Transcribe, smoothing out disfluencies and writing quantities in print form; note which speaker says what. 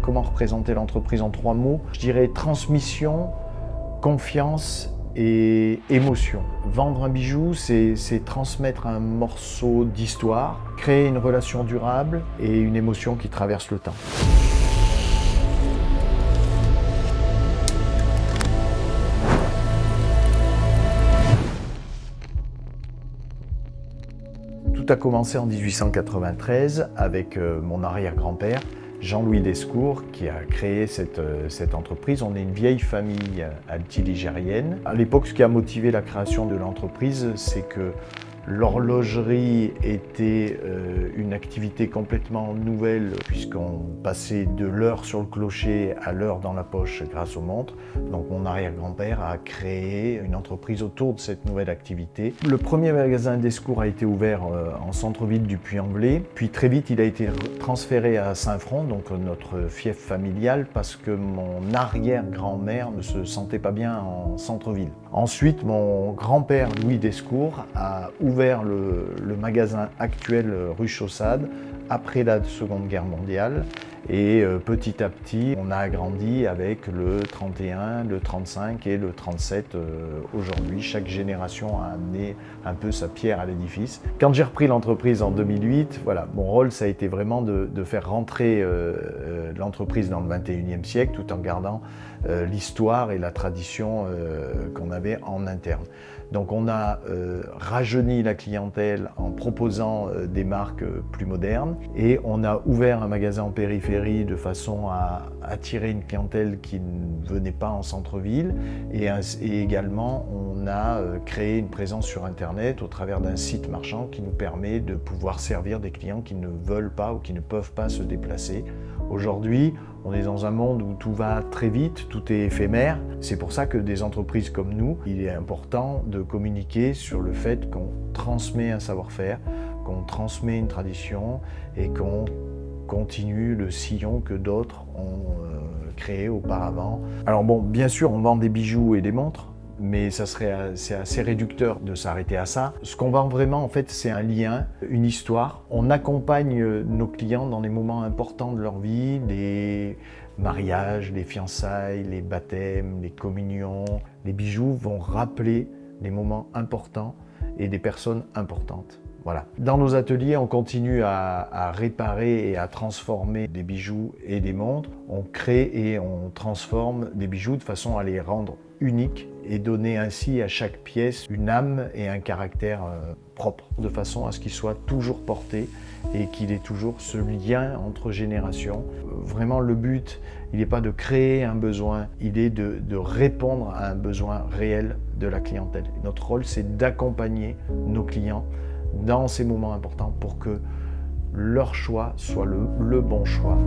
Speaker 1: comment représenter l'entreprise en 3 mots? Je dirais transmission, confiance et émotion. Vendre un bijou, c'est transmettre un morceau d'histoire, créer une relation durable et une émotion qui traverse le temps. Tout a commencé en 1893 avec mon arrière-grand-père, Jean-Louis Descours, qui a créé cette entreprise. On est une vieille famille altiligérienne. À l'époque, ce qui a motivé la création de l'entreprise, c'est que l'horlogerie était une activité complètement nouvelle puisqu'on passait de l'heure sur le clocher à l'heure dans la poche grâce aux montres. Donc mon arrière-grand-père a créé une entreprise autour de cette nouvelle activité. Le premier magasin Descours a été ouvert en centre-ville du Puy-en-Velay. Puis très vite, il a été transféré à Saint-Front, donc notre fief familial, parce que mon arrière-grand-mère ne se sentait pas bien en centre-ville. Ensuite, mon grand-père Louis Descours a ouvert le magasin actuel rue Chaussade après la Seconde Guerre mondiale et petit à petit on a agrandi avec le 31, le 35 et le 37 aujourd'hui. Chaque génération a amené un peu sa pierre à l'édifice. Quand j'ai repris l'entreprise en 2008, voilà, mon rôle ça a été vraiment de faire rentrer l'entreprise dans le 21e siècle tout en gardant l'histoire et la tradition qu'on avait en interne. Donc on a rajeuni la clientèle en proposant des marques plus modernes et on a ouvert un magasin en périphérie de façon à attirer une clientèle qui ne venait pas en centre-ville et également on a créé une présence sur internet au travers d'un site marchand qui nous permet de pouvoir servir des clients qui ne veulent pas ou qui ne peuvent pas se déplacer. Aujourd'hui, on est dans un monde où tout va très vite, tout est éphémère. C'est pour ça que des entreprises comme nous, il est important de communiquer sur le fait qu'on transmet un savoir-faire, qu'on transmet une tradition et qu'on continue le sillon que d'autres ont créé auparavant. Alors bon, bien sûr, on vend des bijoux et des montres, mais c'est assez réducteur de s'arrêter à ça. Ce qu'on vend vraiment, en fait, c'est un lien, une histoire. On accompagne nos clients dans les moments importants de leur vie, les mariages, les fiançailles, les baptêmes, les communions. Les bijoux vont rappeler des moments importants et des personnes importantes. Voilà. Dans nos ateliers, on continue à réparer et à transformer des bijoux et des montres. On crée et on transforme des bijoux de façon à les rendre uniques et donner ainsi à chaque pièce une âme et un caractère propre, de façon à ce qu'il soit toujours porté et qu'il ait toujours ce lien entre générations. Vraiment, le but, il n'est pas de créer un besoin, il est de répondre à un besoin réel de la clientèle. Notre rôle, c'est d'accompagner nos clients dans ces moments importants pour que leur choix soit le bon choix.